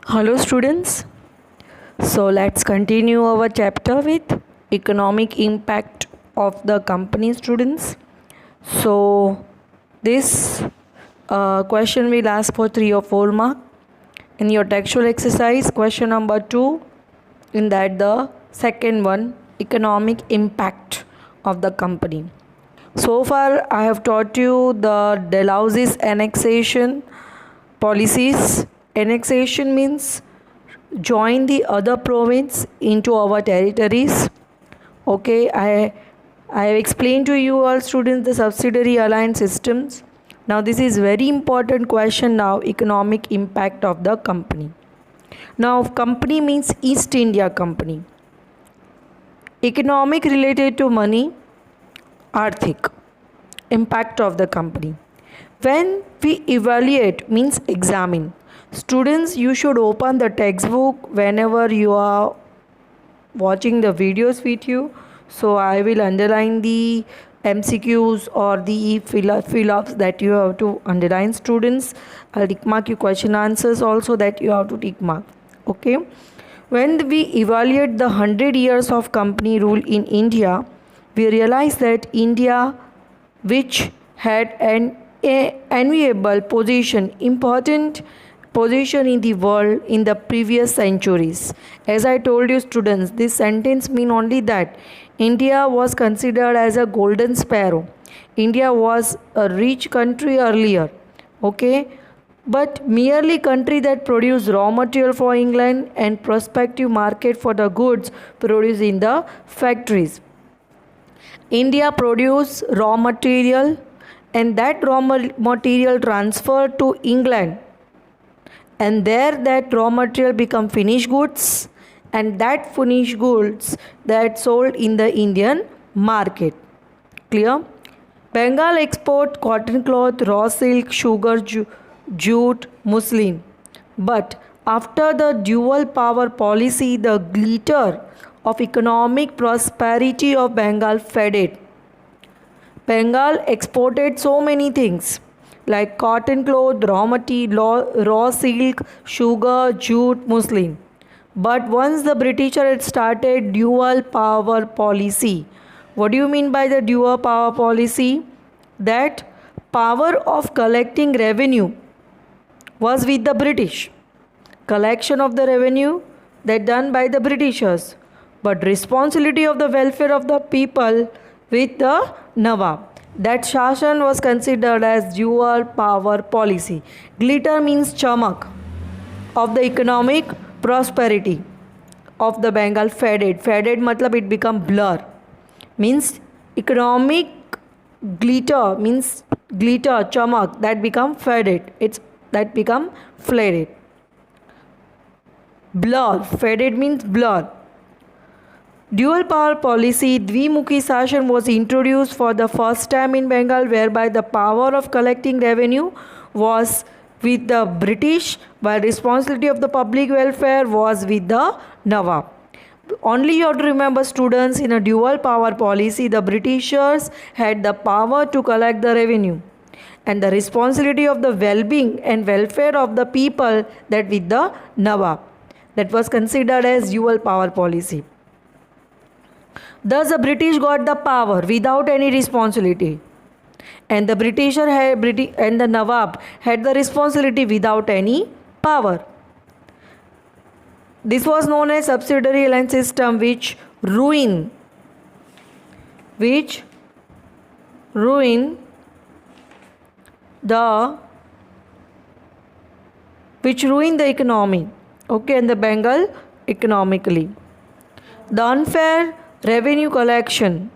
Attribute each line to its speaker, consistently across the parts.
Speaker 1: Hello students. So let's continue our chapter with economic impact of the company students. So this question will ask for 3 or 4 mark. In your textual exercise question number 2, in that the second one, economic impact of the company. So far I have taught you the Dalhousie's annexation policies. Annexation means join the other province into our territories. Okay, I have explained to you all students the subsidiary alliance systems. Now this is very important question now, economic impact of the company. Now company means East India Company. Economic related to money, Arthik, impact of the company. When we evaluate means examine. Students, you should open the textbook whenever you are watching the videos with you. So I will underline the MCQs or the fill-ups that you have to underline, students. I'll tick mark your question answers also that you have to tick mark. Okay. When we evaluate the 100 years of company rule in India, we realize that India, which had an enviable position, important position in the world in the previous centuries. As I told you students, this sentence means only that India was considered as a golden sparrow. India was a rich country earlier, okay, but merely country that produced raw material for England and prospective market for the goods produced in the factories. India produced raw material and that raw material transferred to England, and there that raw material become finished goods, and that finished goods that sold in the Indian market. Clear? Bengal export cotton cloth, raw silk, sugar, jute, muslin. But after the dual power policy, the glitter of economic prosperity of Bengal faded. Bengal exported so many things like cotton cloth, raw material, raw silk, sugar, jute, muslin. But once the British had started dual power policy. What do you mean by the dual power policy? That power of collecting revenue was with the British. Collection of the revenue that done by the Britishers. But responsibility of the welfare of the people with the Nawab. That Shashan was considered as dual power policy. Glitter means chamak of the economic prosperity of the Bengal faded. Faded matlab it become blur. Means economic glitter means glitter, chamak, that become faded. That become faded. Blur, faded means blur. Dual power policy, Dvimukhi Sashan, was introduced for the first time in Bengal, whereby the power of collecting revenue was with the British, while responsibility of the public welfare was with the Nawab. Only you have to remember, students, in a dual power policy, the Britishers had the power to collect the revenue, and the responsibility of the well-being and welfare of the people that with the Nawab. That was considered as dual power policy. Thus the British got the power without any responsibility, and the Britisher had and the Nawab had the responsibility without any power. This was known as subsidiary alliance system, which ruined the economy, okay, and the Bengal economically. The unfair revenue collection.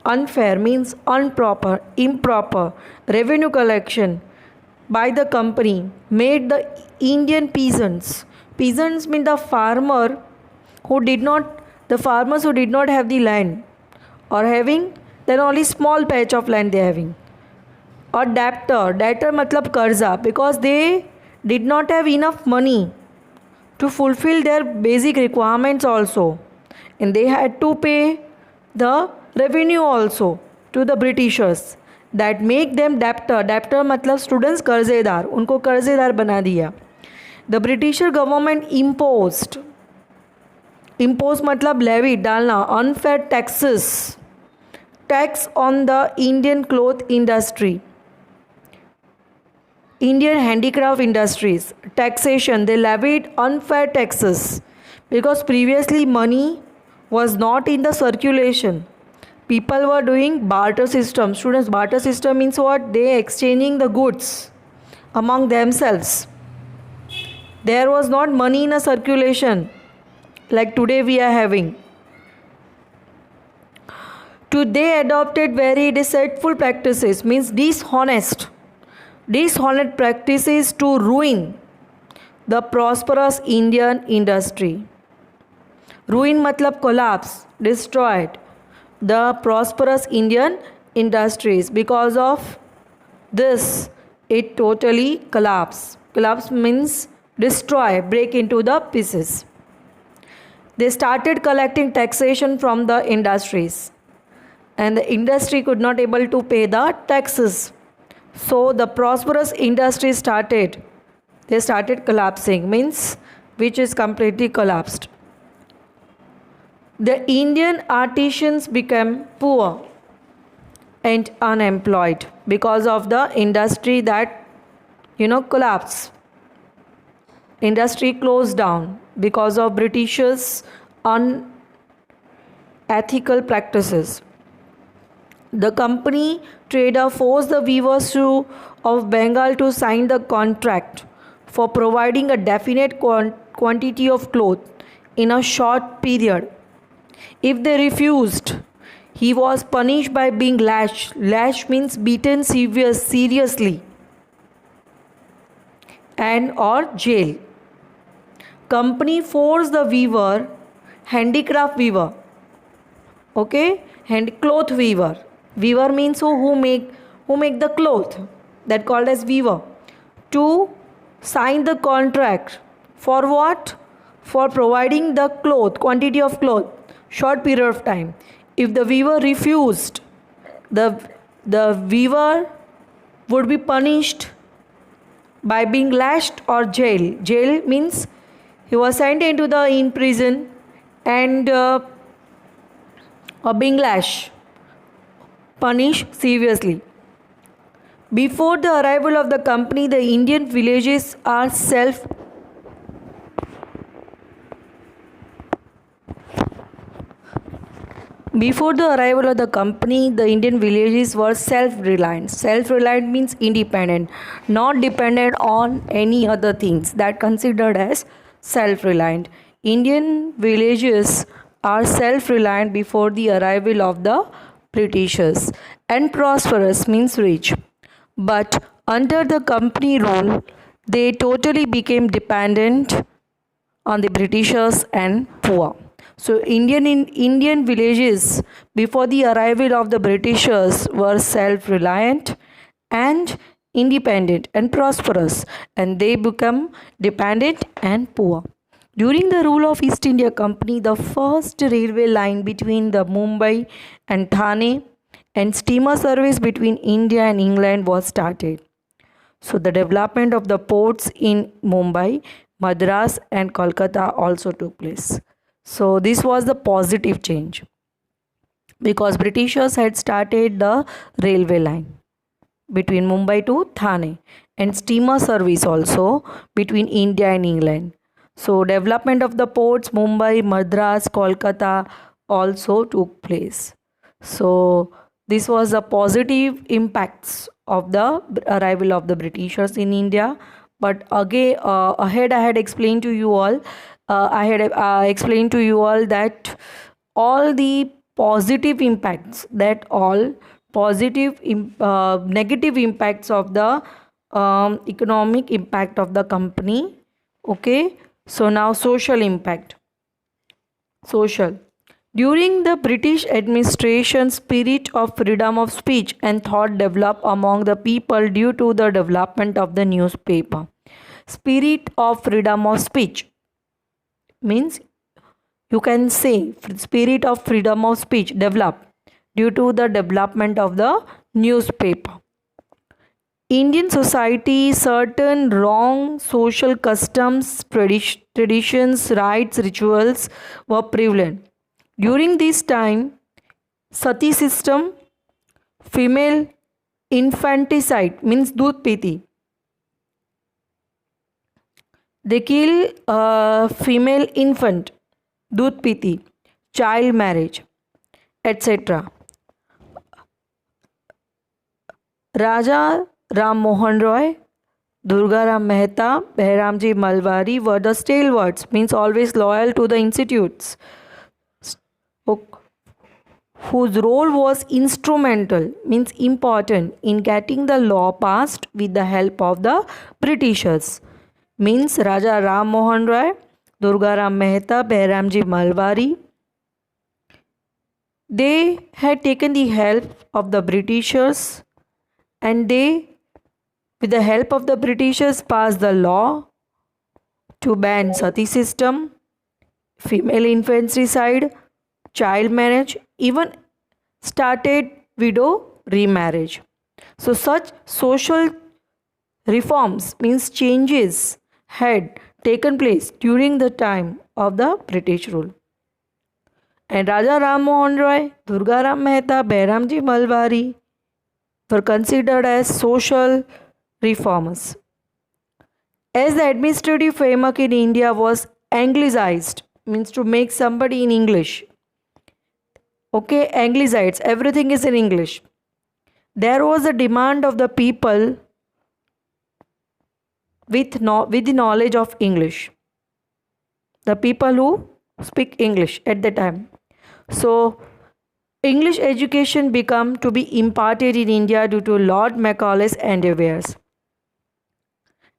Speaker 1: Unfair means improper revenue collection by the company made the Indian peasants. Peasants mean the farmers who did not have the land, or having then only small patch of land they having. Or debtor matlab karza, because they did not have enough money to fulfill their basic requirements also, and they had to pay the revenue also to the Britishers. That make them debtor. Debtor matlab students कर्जेदार, उनको कर्जेदार बना दिया. The British government imposed मतलब levied डालना unfair tax on the Indian cloth industry, Indian handicraft industries. Taxation, they levied unfair taxes because previously money was not in the circulation. People were doing barter system. Students, barter system means what? They exchanging the goods among themselves. There was not money in a circulation like today we are having. They adopted very deceitful practices, means dishonest practices to ruin the prosperous Indian industry. Ruin matlab collapse, destroyed the prosperous Indian industries. Because of this, it totally collapsed. Collapse means destroy, break into the pieces. They started collecting taxation from the industries, and the industry could not able to pay the taxes. So the prosperous industry started collapsing, means which is completely collapsed. The Indian artisans became poor and unemployed because of the industry that collapsed. Industry closed down because of Britishers' unethical practices. The company trader forced the weavers of Bengal to sign the contract for providing a definite quantity of cloth in a short period. If they refused, he was punished by being lashed. Lash means beaten seriously, and or jail. Company forced the weaver, handicraft weaver, cloth weaver. Weaver means who make the cloth, that called as weaver, to sign the contract for what? For providing the cloth, quantity of cloth, short period of time. If the weaver refused, the weaver would be punished by being lashed or jail. Jail means he was sent into in prison and or being lashed, punished seriously. Before the arrival of the company, the Indian villages are Before the arrival of the company, the Indian villages were self-reliant. Self-reliant means independent, not dependent on any other things. That considered as self-reliant. Indian villages are self-reliant before the arrival of the Britishers, and prosperous means rich. But under the company rule, they totally became dependent on the Britishers and poor. So Indian villages before the arrival of the Britishers were self-reliant and independent and prosperous, and they become dependent and poor. During the rule of East India Company, the first railway line between the Mumbai and Thane and steamer service between India and England was started. So the development of the ports in Mumbai, Madras and Kolkata also took place. So this was the positive change because Britishers had started the railway line between Mumbai to Thane and steamer service also between India and England. So development of the ports, Mumbai, Madras, Kolkata also took place. So this was the positive impacts of the arrival of the Britishers in India. But again, ahead I had explained to you all, that all the positive impacts, negative impacts of the economic impact of the company. Okay, so now social impact. During the British administration, spirit of freedom of speech and thought developed among the people due to the development of the newspaper. Spirit of freedom of speech means, you can say, spirit of freedom of speech developed due to the development of the newspaper. Indian society, certain wrong social customs, traditions, rites, rituals were prevalent. During this time, sati system, female infanticide means doodh piti. They kill a female infant, doodh piti, child marriage, etc. Raja Ram Mohan Roy, Durga Ram Mehta, Behramji Malwari were the stalwarts, means always loyal to the institutes, whose role was instrumental, means important, in getting the law passed with the help of the Britishers. Means Raja Ram Mohan Roy, Durga Ram Mehta, Behramji Malwari. They had taken the help of the Britishers, and they, with the help of the Britishers, passed the law to ban sati system, female infanticide, child marriage, even started widow remarriage. So such social reforms, means changes, had taken place during the time of the British rule. And Raja Ram Mohan Roy, Durga Ram Mehta, Behramji Malwari were considered as social reformers. As the administrative framework in India was anglicized, means to make somebody in English. Okay, anglicized, everything is in English. There was a demand of the people with the knowledge of English. The people who speak English at the time. So, English education became to be imparted in India due to Lord Macaulay's endeavours.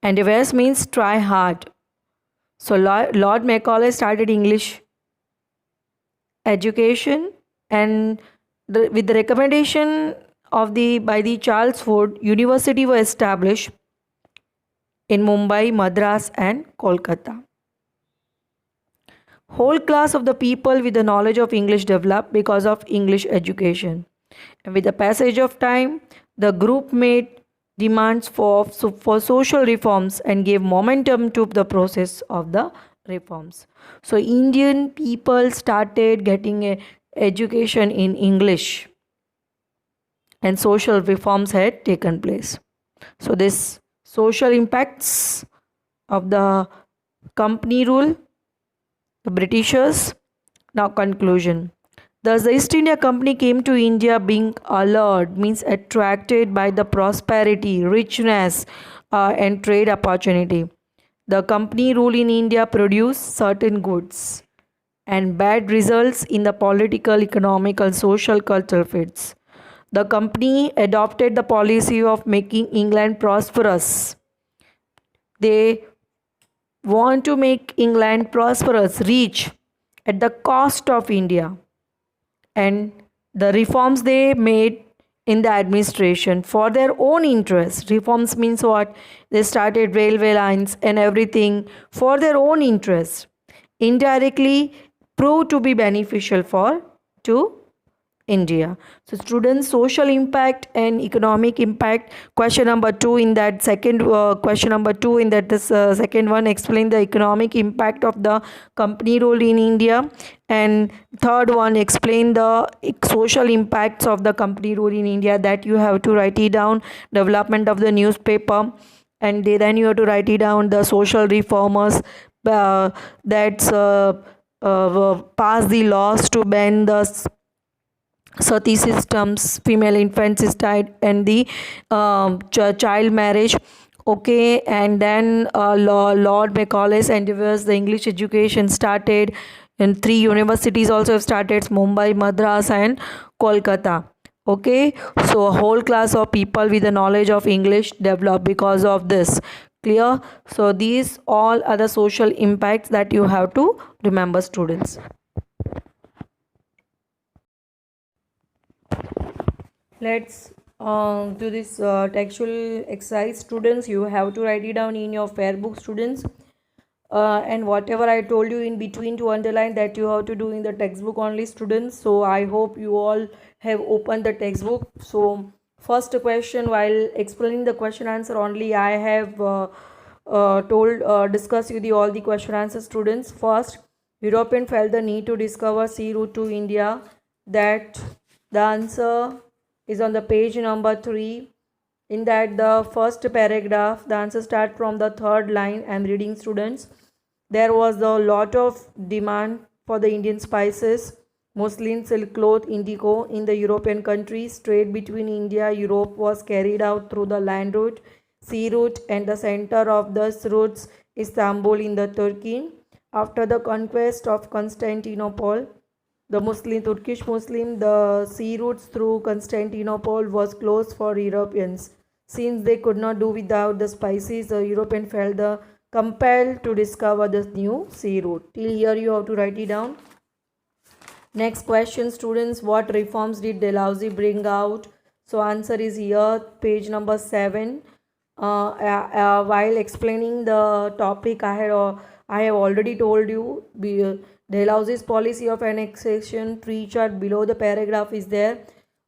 Speaker 1: Endeavours means try hard. So, Lord Macaulay started English education, and with the recommendation of by the Charles Ford, university was established in Mumbai, Madras and Kolkata. Whole class of the people with the knowledge of English developed because of English education. And with the passage of time, the group made demands for social reforms and gave momentum to the process of the reforms. So Indian people started getting a education in English, and social reforms had taken place. So this social impacts of the company rule, the Britishers. Now conclusion. Thus the East India Company came to India being allured, means attracted by the prosperity, richness and trade opportunity. The company rule in India produced certain goods and bad results in the political, economical, social, cultural fields. The company adopted the policy of making England prosperous. They want to make England prosperous, rich, at the cost of India. And the reforms they made in the administration for their own interest. Reforms means what? They started railway lines and everything for their own interest. Indirectly proved to be beneficial to India. So students, social impact and economic impact. Question number 2 in that second question number 2 in that this second one, explain the economic impact of the company role in India. And third one, explain the social impacts of the company role in India, that you have to write it down. Development of the newspaper, and then you have to write it down. The social reformers that's pass the laws to ban the sati systems, female infanticide and the child marriage. Okay, and then Lord Macaulay's endeavours, the English education started, and 3 universities also have started, Mumbai, Madras and Kolkata. Okay, so a whole class of people with the knowledge of English developed because of this. Clear? So these all are the social impacts that you have to remember, students. Let's do this textual exercise, students. You have to write it down in your fair book, students. And whatever I told you in between to underline, that you have to do in the textbook only, students. So I hope you all have opened the textbook. So first question, while explaining the question answer only, I have discuss you the all the question answer, students. First, European felt the need to discover sea route to India. That the answer is on the page number 3. In that, the first paragraph, the answer start from the third line. I am reading, students. There was a lot of demand for the Indian spices, muslin, silk cloth, indigo in the European countries. Trade between India and Europe was carried out through the land route, sea route, and the center of these routes is Istanbul in the Turkey. After the conquest of Constantinople, the Turkish Muslim, the sea routes through Constantinople was closed for Europeans. Since they could not do without the spices, the European felt the compelled to discover this new sea route. Till here you have to write it down. Next question, students. What reforms did Dalhousie bring out? So answer is here, page number 7. While explaining the topic, I have already told you Dalhousie's policy of annexation. Tree chart below the paragraph is there.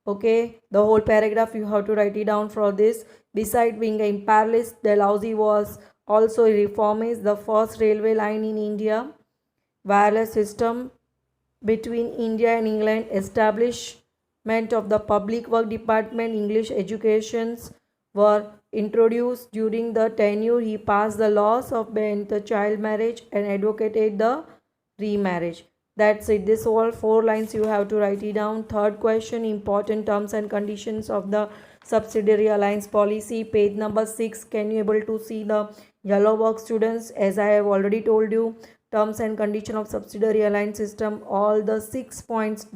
Speaker 1: Okay, the whole paragraph you have to write it down for this. Beside being an imperialist, Dalhousie was also a reformist. The first railway line in India, wireless system between India and England, establishment of the public work department, English educations were introduced during the tenure. He passed the laws of the child marriage and advocated the remarriage. That's it. This all 4 lines you have to write it down. Third question, important terms and conditions of the subsidiary alliance policy, page number 6. Can you able to see the yellow box, students? As I have already told you, terms and condition of subsidiary alliance system, all the 6 points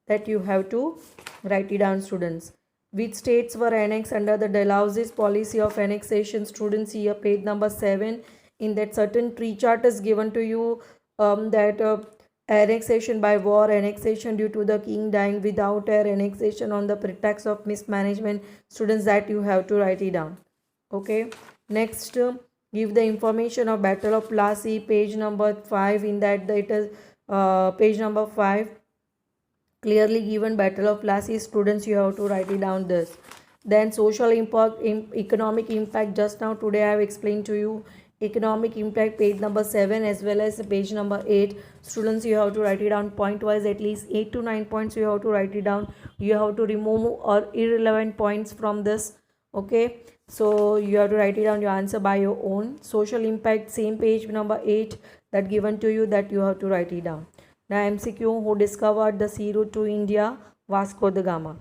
Speaker 1: that you have to write it down, students. Which states were annexed under the Dalhousie's policy of annexation? Students, here page number 7. In that, certain tree chart is given to you, that annexation by war, annexation due to the king dying without heir, annexation on the pretext of mismanagement. Students, that you have to write it down. Okay, next, give the information of Battle of Plassey, page number 5. In that, it is page number 5, clearly given Battle of Plassey. Students, you have to write it down this. Then social impact, economic impact, just now today I have explained to you economic impact, page number 7 as well as page number 8. Students, you have to write it down point wise, at least 8 to 9 points you have to write it down. You have to remove or irrelevant points from this. Okay, so you have to write it down your answer by your own. Social impact, same page number 8 that given to you, that you have to write it down. Now MCQ, who discovered the sea route to India? Vasco da Gama.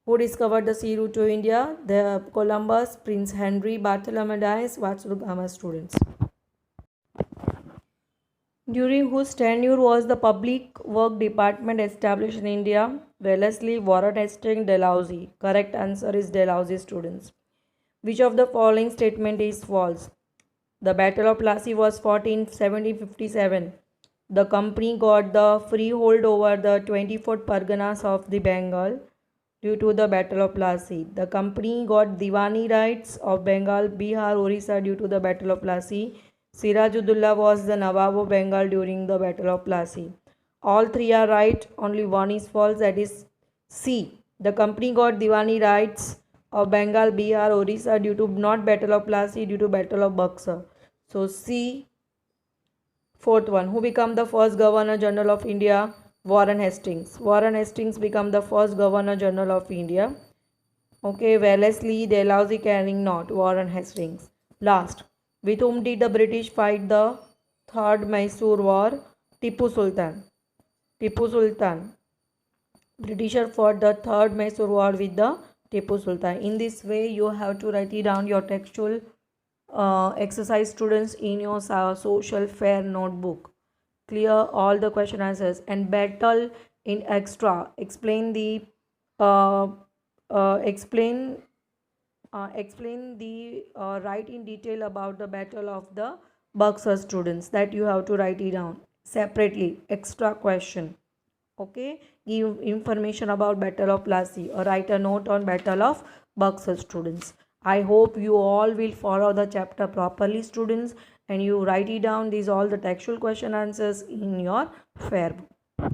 Speaker 1: Who discovered the sea route to India? The Columbus, Prince Henry, Bartholomew Dias, Vasco da Gama, students. During whose tenure was the public work department established in India? Wellesley, Warren Hastings, Dalhousie. Correct answer is Dalhousie, students. Which of the following statement is false? The Battle of Plassey was fought in 1757. The company got the freehold over the 24th Parganas of the Bengal due to the Battle of Plassey. The company got Diwani rights of Bengal, Bihar, Orissa due to the Battle of Plassey. Sirajuddaulah was the Nawab of Bengal during the Battle of Plassey. All 3 are right, only one is false, that is C. The company got Diwani rights of Bengal, Bihar, Orissa due to not Battle of Plassey, due to Battle of Buxar. So C. Fourth one, who became the first Governor General of India? Warren Hastings. Warren Hastings became the first Governor General of India. Okay, Wellesley, Dalhousie, Canning, not Warren Hastings. Last, with whom did the British fight the Third Mysore War? Tipu Sultan. Tipu Sultan. Britisher fought the Third Mysore War with the Tipu Sultan. In this way, you have to write it down your textual exercise, students, in your social fair notebook. Clear all the question answers. And battle in extra, explain the write in detail about the Battle of the Buxar, students, that you have to write it down separately, extra question. Okay, give information about Battle of Plassey or write a note on Battle of Buxar, students. I hope you all will follow the chapter properly, students, and you write it down these all the textual question answers in your fair book.